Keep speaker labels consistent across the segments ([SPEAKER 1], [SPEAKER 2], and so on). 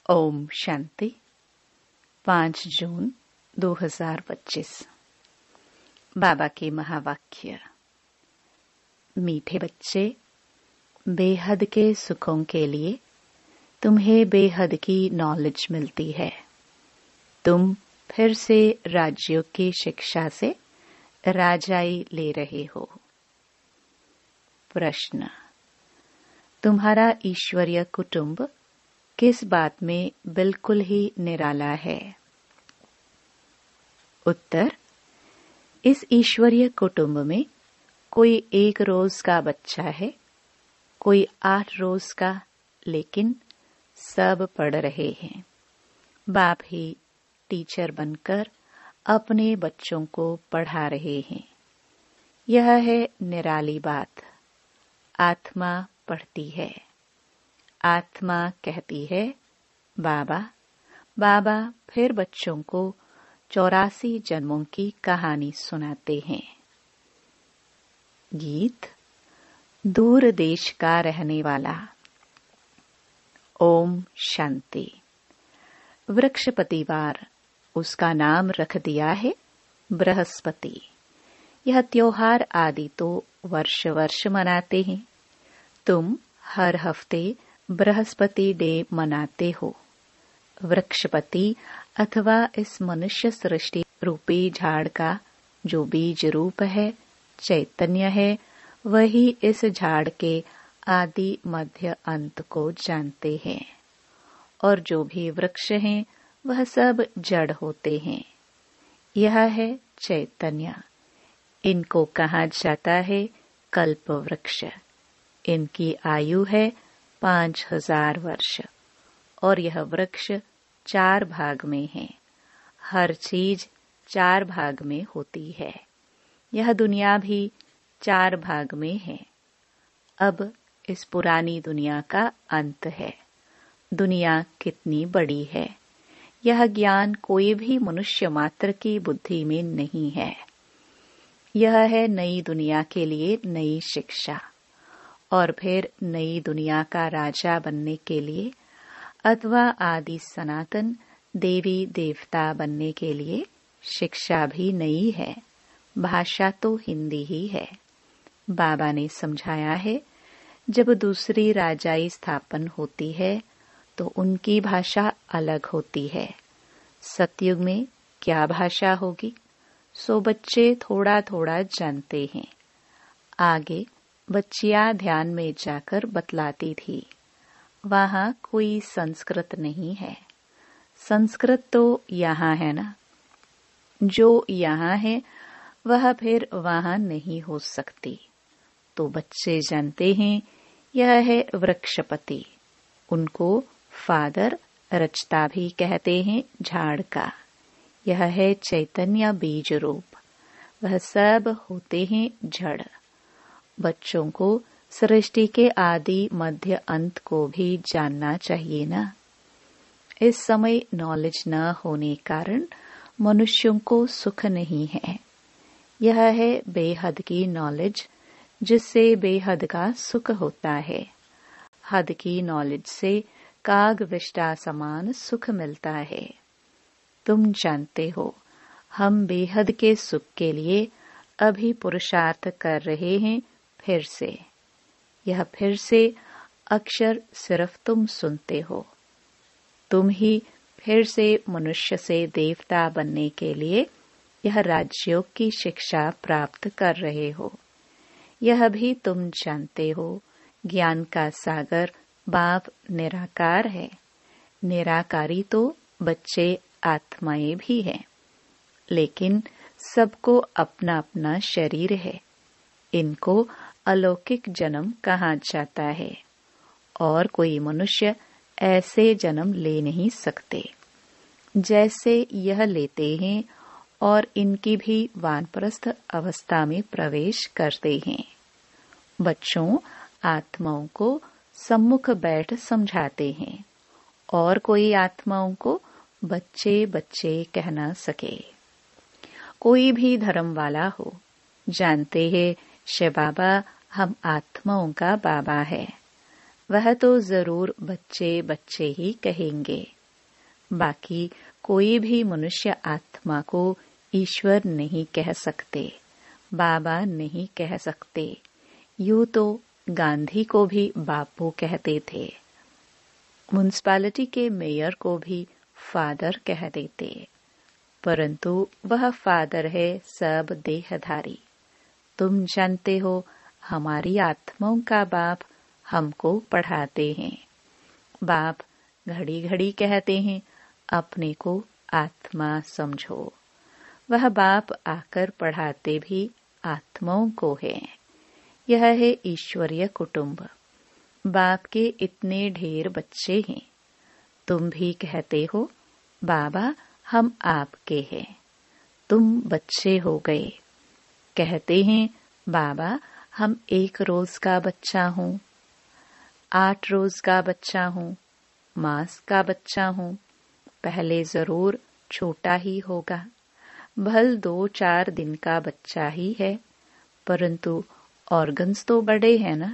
[SPEAKER 1] ओम शांति। 5 जून 2025। बाबा के महावाक्य। मीठे बच्चे, बेहद के सुखों के लिए तुम्हें बेहद की नॉलेज मिलती है। तुम फिर से राज्यों की शिक्षा से राजाई ले रहे हो। प्रश्न: तुम्हारा ईश्वरीय कुटुंब किस बात में बिल्कुल ही निराला है? उत्तर: इस ईश्वरीय कुटुंब में कोई 1 रोज का बच्चा है, कोई 8 रोज का, लेकिन सब पढ़ रहे हैं। बाप ही टीचर बनकर अपने बच्चों को पढ़ा रहे हैं। यह है निराली बात। आत्मा पढ़ती है। आत्मा कहती है बाबा। बाबा फिर बच्चों को 84 जन्मों की कहानी सुनाते हैं। गीत। दूर देश का रहने वाला। ओम शांति। वृक्षपतिवार उसका नाम रख दिया है बृहस्पति। यह त्योहार आदि तो वर्ष वर्ष मनाते हैं। तुम हर हफ्ते बृहस्पति डे मनाते हो। वृक्षपति अथवा इस मनुष्य सृष्टि रूपी झाड़ का जो बीज रूप है, चैतन्य है, वही इस झाड़ के आदि मध्य अंत को जानते हैं। और जो भी वृक्ष हैं वह सब जड़ होते हैं। यह है चैतन्य। इनको कहा जाता है कल्प वृक्ष। इनकी आयु है 5000 वर्ष। और यह वृक्ष 4 भाग में है। हर चीज 4 भाग में होती है। यह दुनिया भी 4 भाग में है। अब इस पुरानी दुनिया का अंत है। दुनिया कितनी बड़ी है, यह ज्ञान कोई भी मनुष्य मात्र की बुद्धि में नहीं है। यह है नई दुनिया के लिए नई शिक्षा। और फिर नई दुनिया का राजा बनने के लिए अथवा आदि सनातन देवी देवता बनने के लिए शिक्षा भी नई है। भाषा तो हिंदी ही है। बाबा ने समझाया है, जब दूसरी राजाई स्थापन होती है तो उनकी भाषा अलग होती है। सतयुग में क्या भाषा होगी, सो बच्चे थोड़ा थोड़ा जानते हैं। आगे बच्चियां ध्यान में जाकर बतलाती थी। वहां कोई संस्कृत नहीं है। संस्कृत तो यहाँ है ना। जो यहाँ है वह फिर वहां नहीं हो सकती। तो बच्चे जानते हैं यह है वृक्षपति। उनको फादर रचता भी कहते हैं झाड़ का। यह है चैतन्य बीज रूप। वह सब होते हैं जड़। बच्चों को सृष्टि के आदि मध्य अंत को भी जानना चाहिए ना। इस समय नॉलेज न होने कारण मनुष्यों को सुख नहीं है। यह है बेहद की नॉलेज, जिससे बेहद का सुख होता है। हद की नॉलेज से काग विष्टा समान सुख मिलता है। तुम जानते हो, हम बेहद के सुख के लिए अभी पुरुषार्थ कर रहे हैं। फिर से यह फिर से अक्षर सिर्फ तुम सुनते हो। तुम ही फिर से मनुष्य से देवता बनने के लिए यह राजयोग की शिक्षा प्राप्त कर रहे हो। यह भी तुम जानते हो, ज्ञान का सागर बाप निराकार है। निराकारी तो बच्चे आत्माएं भी हैं, लेकिन सबको अपना अपना शरीर है। इनको अलौकिक जन्म कहा जाता है। और कोई मनुष्य ऐसे जन्म ले नहीं सकते जैसे यह लेते हैं, और इनकी भी वानप्रस्थ अवस्था में प्रवेश करते हैं। बच्चों आत्माओं को सम्मुख बैठ समझाते हैं, और कोई आत्माओं को बच्चे बच्चे कह न सके। कोई भी धर्म वाला हो, जानते हैं शिव बाबा हम आत्माओं का बाबा है। वह तो जरूर बच्चे बच्चे ही कहेंगे। बाकी कोई भी मनुष्य आत्मा को ईश्वर नहीं कह सकते, बाबा नहीं कह सकते। यूं तो गांधी को भी बापू कहते थे, म्युनिसिपैलिटी के मेयर को भी फादर कह देते, परंतु वह फादर है सब देहधारी। तुम जानते हो, हमारी आत्माओं का बाप हमको पढ़ाते हैं। बाप घड़ी घड़ी कहते हैं, अपने को आत्मा समझो। वह बाप आकर पढ़ाते भी आत्माओं को है। यह है ईश्वरीय कुटुंब। बाप के इतने ढेर बच्चे हैं। तुम भी कहते हो, बाबा हम आपके हैं। तुम बच्चे हो गए। कहते हैं, बाबा हम 1 रोज का बच्चा हूँ, 8 रोज का बच्चा हूँ, मास का बच्चा हूँ। पहले जरूर छोटा ही होगा, भल 2-4 दिन का बच्चा ही है, परंतु ऑर्गन्स तो बड़े हैं ना,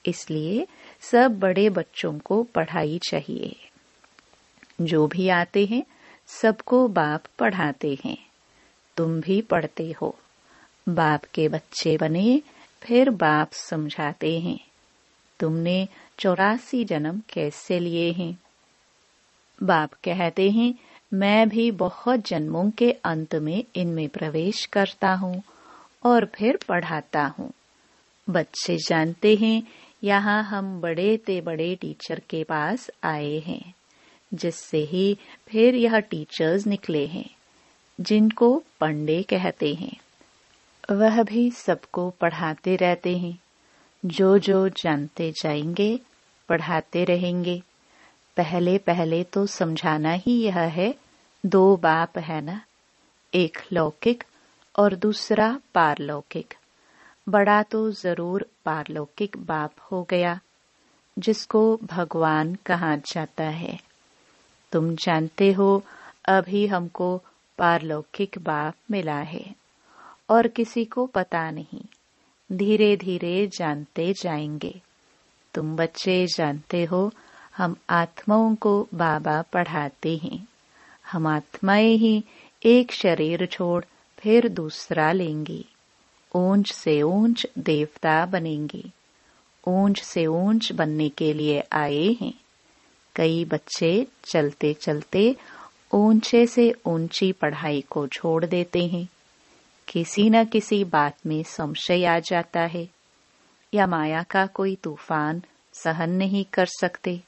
[SPEAKER 1] इसलिए सब बड़े बच्चों को पढ़ाई चाहिए। जो भी आते हैं सबको बाप पढ़ाते हैं। तुम भी पढ़ते हो। बाप के बच्चे बने, फिर बाप समझाते हैं। तुमने 84 जन्म कैसे लिए हैं? बाप कहते हैं, मैं भी बहुत जन्मों के अंत में इनमें प्रवेश करता हूँ और फिर पढ़ाता हूँ। बच्चे जानते हैं, यहाँ हम बड़े ते बड़े टीचर के पास आए हैं, जिससे ही फिर यह टीचर्स निकले हैं, जिनको पंडे कहते हैं। वह भी सबको पढ़ाते रहते हैं। जो जो जानते जाएंगे पढ़ाते रहेंगे। पहले पहले तो समझाना ही यह है, 2 बाप है ना, एक लौकिक और दूसरा पारलौकिक। बड़ा तो जरूर पारलौकिक बाप हो गया, जिसको भगवान कहा जाता है। तुम जानते हो, अभी हमको पारलौकिक बाप मिला है और किसी को पता नहीं। धीरे धीरे जानते जाएंगे। तुम बच्चे जानते हो, हम आत्माओं को बाबा पढ़ाते हैं। हम आत्माएं ही एक शरीर छोड़ फिर दूसरा लेंगी। ऊंच से ऊंच देवता बनेंगे। ऊंच से ऊंच बनने के लिए आए हैं। कई बच्चे चलते चलते ऊंचे से ऊंची पढ़ाई को छोड़ देते हैं। किसी न किसी बात में संशय आ जाता है, या माया का कोई तूफान सहन नहीं कर सकते।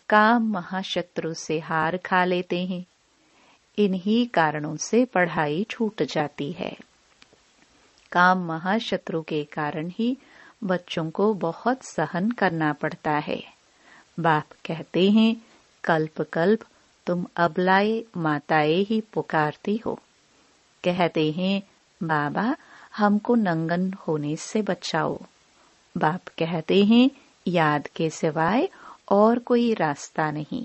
[SPEAKER 1] काम महाशत्रु से हार खा लेते हैं। इन्हीं कारणों से पढ़ाई छूट जाती है। काम महाशत्रु के कारण ही बच्चों को बहुत सहन करना पड़ता है। बाप कहते हैं, कल्प कल्प तुम अबलाए माताएं ही पुकारती हो। कहते हैं, बाबा हमको नंगन होने से बचाओ। बाप कहते हैं, याद के सिवाय और कोई रास्ता नहीं।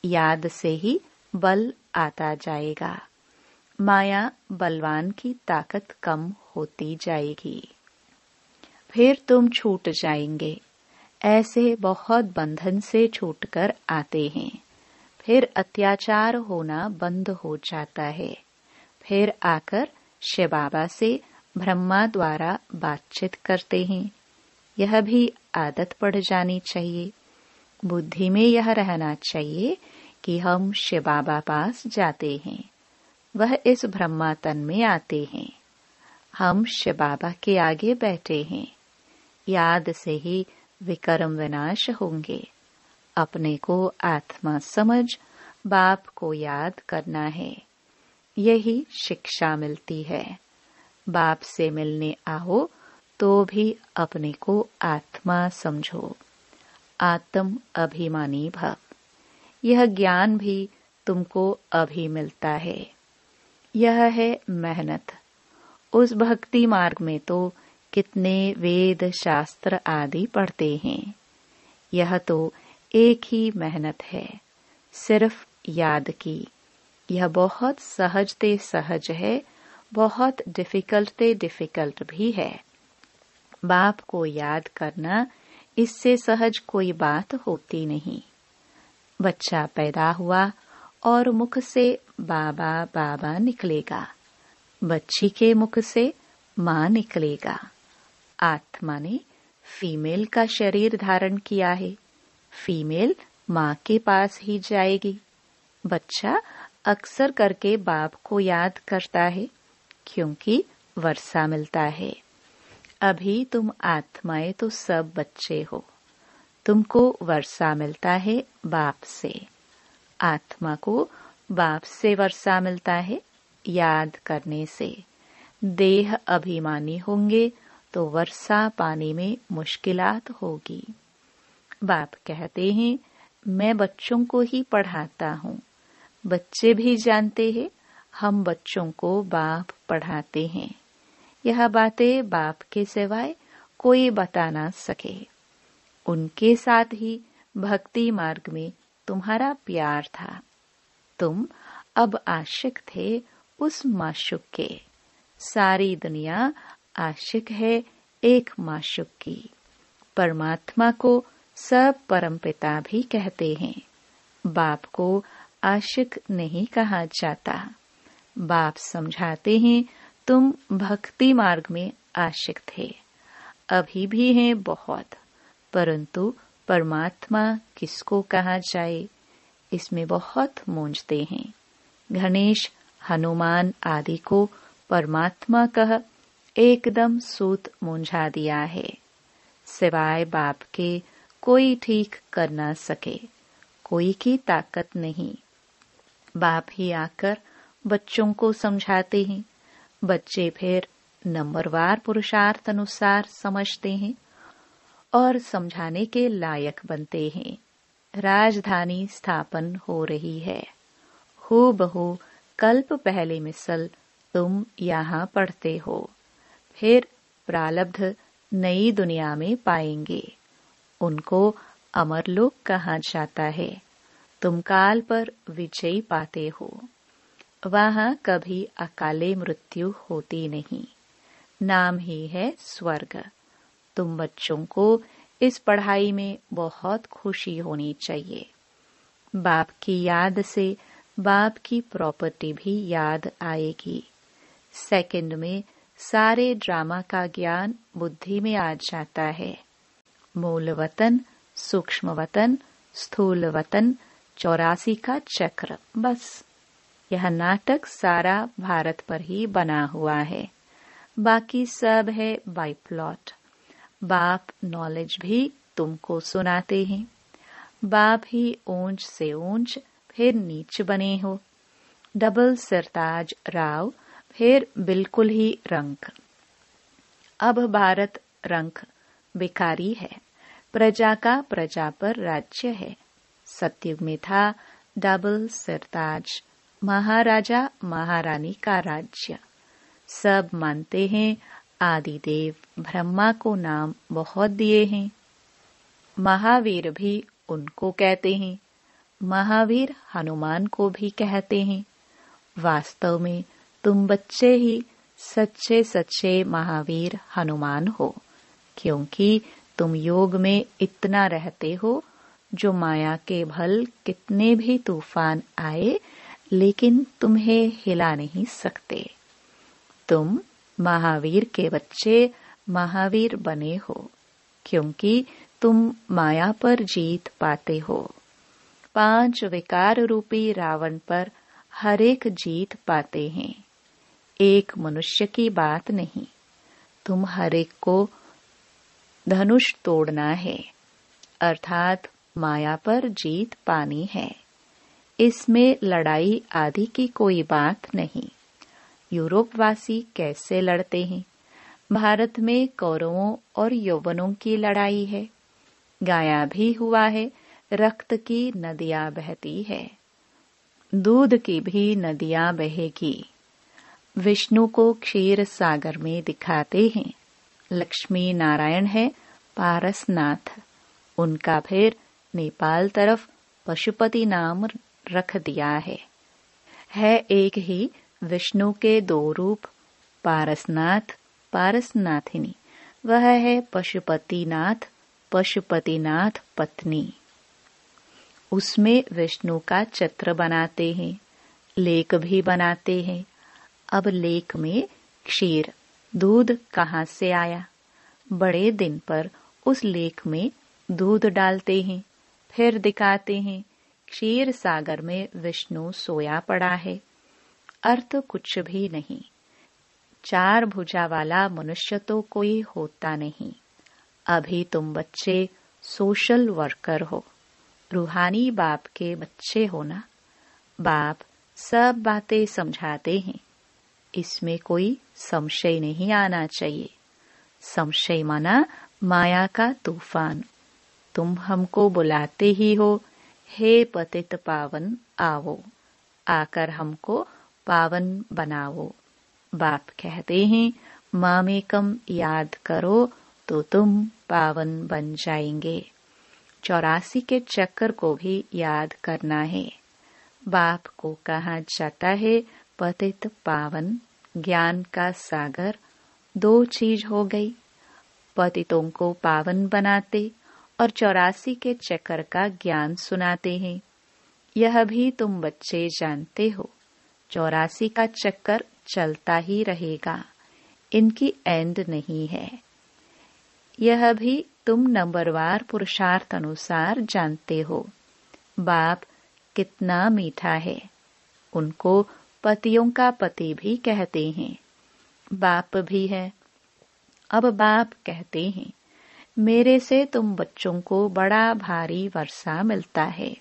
[SPEAKER 1] याद से ही बल आता जाएगा। माया बलवान की ताकत कम होती जाएगी। फिर तुम छूट जाएंगे। ऐसे बहुत बंधन से छूटकर आते हैं। फिर अत्याचार होना बंद हो जाता है। फिर आकर शिव बाबा से ब्रह्मा द्वारा बातचीत करते हैं। यह भी आदत पड़ जानी चाहिए। बुद्धि में यह रहना चाहिए कि हम शिव बाबा पास जाते हैं। वह इस ब्रह्मा तन में आते हैं। हम शिव बाबा के आगे बैठे हैं। याद से ही विकर्म विनाश होंगे। अपने को आत्मा समझ बाप को याद करना है। यही शिक्षा मिलती है। बाप से मिलने आओ तो भी अपने को आत्मा समझो। आत्म अभिमानी भव। यह ज्ञान भी तुमको अभी मिलता है। यह है मेहनत। उस भक्ति मार्ग में तो कितने वेद शास्त्र आदि पढ़ते हैं। यह तो एक ही मेहनत है, सिर्फ याद की। यह बहुत सहजते सहज है, बहुत डिफिकल्ट भी है। बाप को याद करना, इससे सहज कोई बात होती नहीं। बच्चा पैदा हुआ और मुख से बाबा बाबा निकलेगा। बच्ची के मुख से माँ निकलेगा। आत्मा ने फीमेल का शरीर धारण किया है। फीमेल माँ के पास ही जाएगी। बच्चा अक्सर करके बाप को याद करता है क्योंकि वर्षा मिलता है। अभी तुम आत्माएं तो सब बच्चे हो। तुमको वर्षा मिलता है बाप से। आत्मा को बाप से वर्षा मिलता है याद करने से। देह अभिमानी होंगे तो वर्षा पाने में मुश्किलात होगी। बाप कहते हैं मैं बच्चों को ही पढ़ाता हूँ। बच्चे भी जानते हैं हम बच्चों को बाप पढ़ाते हैं। यह बातें बाप के सिवाय कोई बता ना सके। उनके साथ ही भक्ति मार्ग में तुम्हारा प्यार था। तुम अब आशिक थे उस माशुक के। सारी दुनिया आशिक है एक माशुक की। परमात्मा को सब परमपिता भी कहते हैं। बाप को आशिक नहीं कहा जाता। बाप समझाते हैं तुम भक्ति मार्ग में आशिक थे, अभी भी हैं बहुत, परंतु परमात्मा किसको कहा जाए इसमें बहुत मूंझते हैं। गणेश हनुमान आदि को परमात्मा कह एकदम सूत मूंझा दिया है। सिवाय बाप के कोई ठीक कर ना सके, कोई की ताकत नहीं। बाप ही आकर बच्चों को समझाते हैं। बच्चे फिर नंबरवार पुरुषार्थ अनुसार समझते हैं और समझाने के लायक बनते हैं। राजधानी स्थापन हो रही है। हूबहू कल्प पहले मिसल तुम यहाँ पढ़ते हो। फिर प्रारब्ध नई दुनिया में पाएंगे। उनको अमरलोक कहा जाता है। तुम काल पर विजय पाते हो। वहाँ कभी अकाले मृत्यु होती नहीं। नाम ही है स्वर्ग। तुम बच्चों को इस पढ़ाई में बहुत खुशी होनी चाहिए। बाप की याद से बाप की प्रॉपर्टी भी याद आएगी। सेकंड में सारे ड्रामा का ज्ञान बुद्धि में आ जाता है। मूल वतन, सूक्ष्म वतन, स्थूल वतन, 84 का चक्र, बस यह नाटक सारा भारत पर ही बना हुआ है। बाकी सब है बाय प्लॉट। बाप नॉलेज भी तुमको सुनाते हैं। बाप ही ऊंच से ऊंच फिर नीच बने हो। डबल सरताज राव फिर बिल्कुल ही रंक। अब भारत रंक भिखारी है। प्रजा का प्रजा पर राज्य है। सतयुग में था डबल सरताज, महाराजा महारानी का राज्य। सब मानते हैं आदिदेव ब्रह्मा को नाम बहुत दिए हैं। महावीर भी उनको कहते हैं। महावीर हनुमान को भी कहते हैं। वास्तव में तुम बच्चे ही सच्चे सच्चे महावीर हनुमान हो, क्योंकि तुम योग में इतना रहते हो जो माया के भल कितने भी तूफान आए लेकिन तुम्हें हिला नहीं सकते। तुम महावीर के बच्चे महावीर बने हो, क्योंकि तुम माया पर जीत पाते हो। 5 विकार रूपी रावण पर हर एक जीत पाते हैं। एक मनुष्य की बात नहीं। तुम हर एक को धनुष तोड़ना है, अर्थात माया पर जीत पानी है। इसमें लड़ाई आदि की कोई बात नहीं। यूरोपवासी कैसे लड़ते हैं? भारत में कौरवों और यौवनों की लड़ाई है। गाया भी हुआ है, रक्त की नदियां बहती है, दूध की भी नदियां बहेगी। विष्णु को क्षीर सागर में दिखाते हैं। लक्ष्मी नारायण है पारसनाथ। उनका फिर नेपाल तरफ पशुपति नाम रख दिया है एक ही विष्णु के 2 रूप, पारसनाथ पारसनाथिनी। वह है पशुपतिनाथ, पशुपतिनाथ पत्नी। उसमें विष्णु का चित्र बनाते हैं, लेख भी बनाते हैं। अब लेख में क्षीर, दूध कहाँ से आया? बड़े दिन पर उस लेख में दूध डालते हैं, फिर दिखाते हैं क्षीर सागर में विष्णु सोया पड़ा है। अर्थ कुछ भी नहीं। 4 भुजा वाला मनुष्य तो कोई होता नहीं। अभी तुम बच्चे सोशल वर्कर हो, रूहानी बाप के बच्चे हो ना। बाप सब बातें समझाते हैं, इसमें कोई संशय नहीं आना चाहिए। संशय माना माया का तूफान। तुम हमको बुलाते ही हो, हे पतित पावन आओ, आकर हमको पावन बनाओ। बाप कहते हैं मामेकम याद करो तो तुम पावन बन जाएंगे। 84 के चक्कर को भी याद करना है। बाप को कहा जाता है पतित पावन, ज्ञान का सागर। 2 चीज हो गई, पतितों को पावन बनाते और 84 के चक्कर का ज्ञान सुनाते हैं। यह भी तुम बच्चे जानते हो, 84 का चक्कर चलता ही रहेगा, इनकी एंड नहीं है। यह भी तुम नंबरवार पुरुषार्थ अनुसार जानते हो। बाप कितना मीठा है, उनको पतियों का पति भी कहते हैं। बाप भी है। अब बाप कहते हैं मेरे से तुम बच्चों को बड़ा भारी वर्षा मिलता है,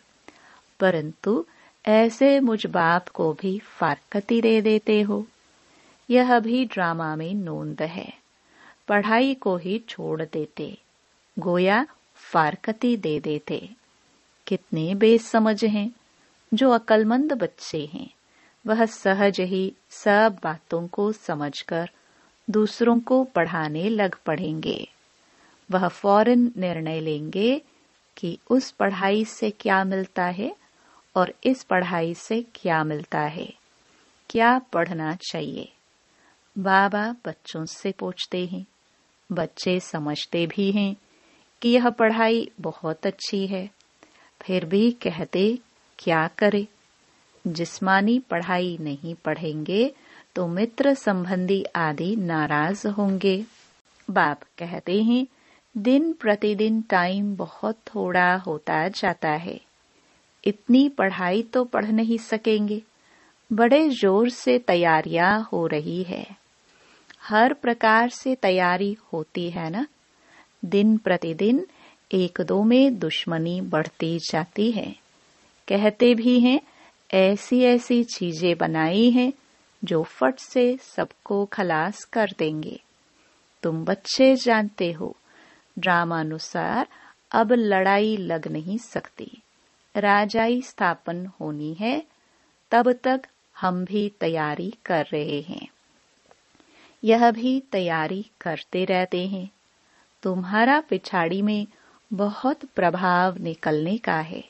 [SPEAKER 1] परंतु ऐसे मुझ बाप को भी फारकती दे देते हो। यह भी ड्रामा में नोंद है। पढ़ाई को ही छोड़ देते, गोया फारकती दे देते। कितने बेसमझ हैं। जो अक्लमंद बच्चे हैं वह सहज ही सब बातों को समझकर दूसरों को पढ़ाने लग पड़ेंगे। वह फौरन निर्णय लेंगे कि उस पढ़ाई से क्या मिलता है और इस पढ़ाई से क्या मिलता है, क्या पढ़ना चाहिए। बाबा बच्चों से पूछते हैं, बच्चे समझते भी हैं कि यह पढ़ाई बहुत अच्छी है, फिर भी कहते क्या करे। जिस्मानी पढ़ाई नहीं पढ़ेंगे तो मित्र संबंधी आदि नाराज होंगे। बाप कहते हैं दिन प्रतिदिन टाइम बहुत थोड़ा होता जाता है, इतनी पढ़ाई तो पढ़ नहीं सकेंगे। बड़े जोर से तैयारियां हो रही है, हर प्रकार से तैयारी होती है ना। दिन प्रतिदिन 1-2 में दुश्मनी बढ़ती जाती है। कहते भी हैं ऐसी ऐसी चीजें बनाई हैं जो फट से सबको खलास कर देंगे। तुम बच्चे जानते हो ड्रामानुसार अब लड़ाई लग नहीं सकती, राजाई स्थापन होनी है। तब तक हम भी तैयारी कर रहे हैं, यह भी तैयारी करते रहते हैं। तुम्हारा पिछाड़ी में बहुत प्रभाव निकलने का है।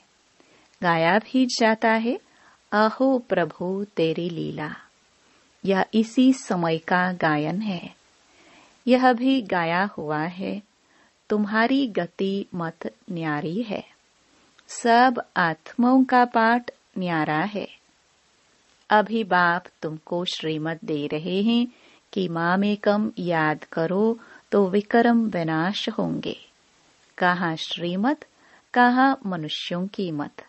[SPEAKER 1] गाया भी जाता है अहो प्रभु तेरी लीला। यह इसी समय का गायन है। यह भी गाया हुआ है तुम्हारी गति मत न्यारी है। सब आत्माओं का पाठ न्यारा है। अभी बाप तुमको श्रीमत दे रहे हैं कि मामेकम याद करो तो विक्रम विनाश होंगे। कहाँ श्रीमत, कहाँ मनुष्यों की मत।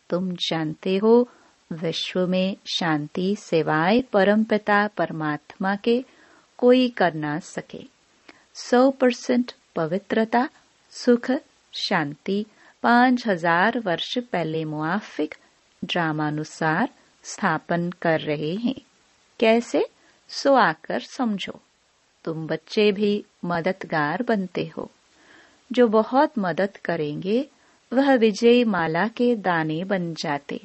[SPEAKER 1] तुम जानते हो विश्व में शांति सिवाय परमपिता परमात्मा के कोई कर ना सके। 100% पवित्रता, सुख, शांति 5000 वर्ष पहले मुआफिक ड्रामानुसार स्थापन कर रहे हैं। कैसे? सो आकर समझो। तुम बच्चे भी मददगार बनते हो। जो बहुत मदद करेंगे वह विजय माला के दाने बन जाते।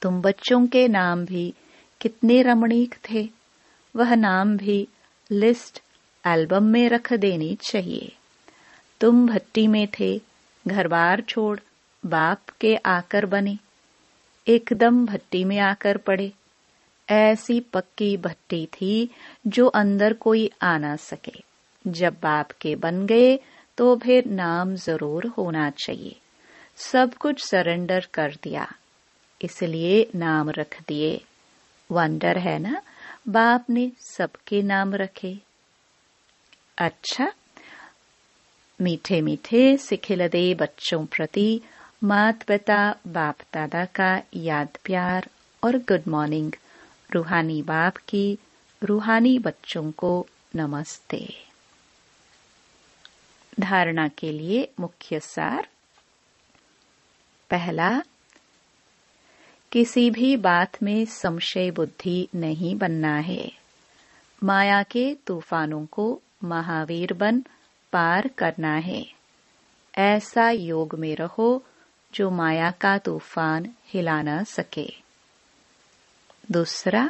[SPEAKER 1] तुम बच्चों के नाम भी कितने रमणीक थे, वह नाम भी लिस्ट एल्बम में रख देनी चाहिए। तुम भट्टी में थे, घर बार छोड़ बाप के आकर बने, एकदम भट्टी में आकर पड़े। ऐसी पक्की भट्टी थी जो अंदर कोई आ ना सके। जब बाप के बन गए तो फिर नाम जरूर होना चाहिए। सब कुछ सरेंडर कर दिया, इसलिए नाम रख दिए। वंडर है ना, बाप ने सबके नाम रखे। अच्छा, मीठे मीठे सिखिलदे बच्चों प्रति माता पिता बाप दादा का याद प्यार और गुड मॉर्निंग। रूहानी बाप की रूहानी बच्चों को नमस्ते। धारणा के लिए मुख्य सार। पहला, किसी भी बात में संशय बुद्धि नहीं बनना है। माया के तूफानों को महावीर बन पार करना है। ऐसा योग में रहो जो माया का तूफान हिला न सके। दूसरा,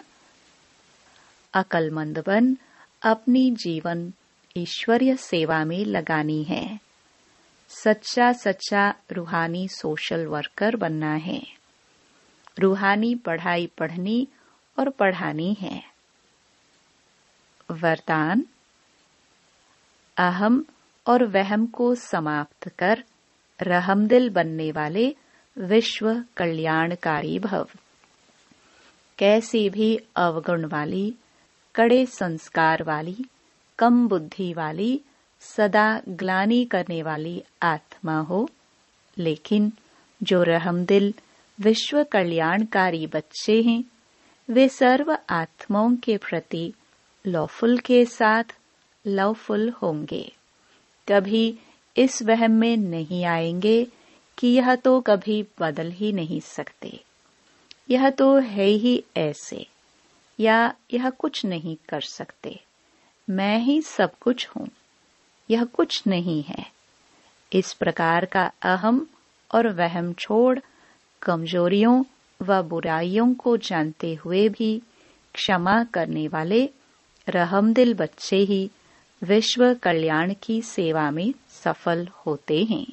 [SPEAKER 1] अक्लमंद बन अपनी जीवन ईश्वरीय सेवा में लगानी है। सच्चा सच्चा रूहानी सोशल वर्कर बनना है। रूहानी पढ़ाई पढ़नी और पढ़ानी है। वरदान, अहम और वहम को समाप्त कर रहमदिल बनने वाले विश्व कल्याणकारी भव। कैसी भी अवगुण वाली, कड़े संस्कार वाली, कम बुद्धि वाली, सदा ग्लानि करने वाली आत्मा हो, लेकिन जो रहमदिल विश्व कल्याणकारी बच्चे हैं, वे सर्व आत्माओं के प्रति लवफुल के साथ लवफुल होंगे। कभी इस वहम में नहीं आएंगे कि यह तो कभी बदल ही नहीं सकते, यह तो है ही ऐसे, या यह कुछ नहीं कर सकते, मैं ही सब कुछ हूँ, यह कुछ नहीं है। इस प्रकार का अहम और वहम छोड़ कमजोरियों व बुराइयों को जानते हुए भी क्षमा करने वाले रहमदिल बच्चे ही विश्व कल्याण की सेवा में सफल होते हैं।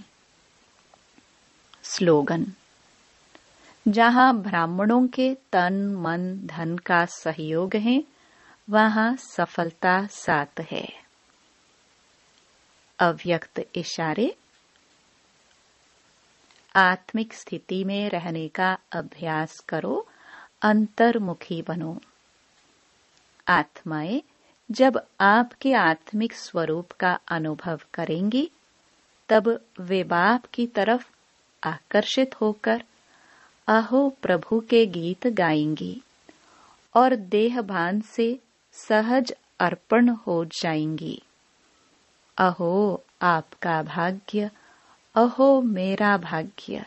[SPEAKER 1] स्लोगन, जहाँ ब्राह्मणों के तन मन धन का सहयोग है, वहाँ सफलता साथ है। अव्यक्त इशारे। आत्मिक स्थिति में रहने का अभ्यास करो, अंतर्मुखी बनो। आत्माएं जब आपके आत्मिक स्वरूप का अनुभव करेंगी, तब वे बाप की तरफ आकर्षित होकर अहो प्रभु के गीत गाएंगी और देहभान से सहज अर्पण हो जाएंगी। अहो आपका भाग्य, अहो मेरा भाग्य।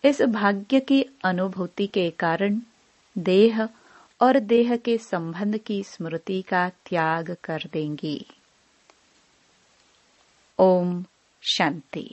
[SPEAKER 1] इस भाग्य की अनुभूति के कारण देह और देह के संबंध की स्मृति का त्याग कर देंगी। ओम शांति।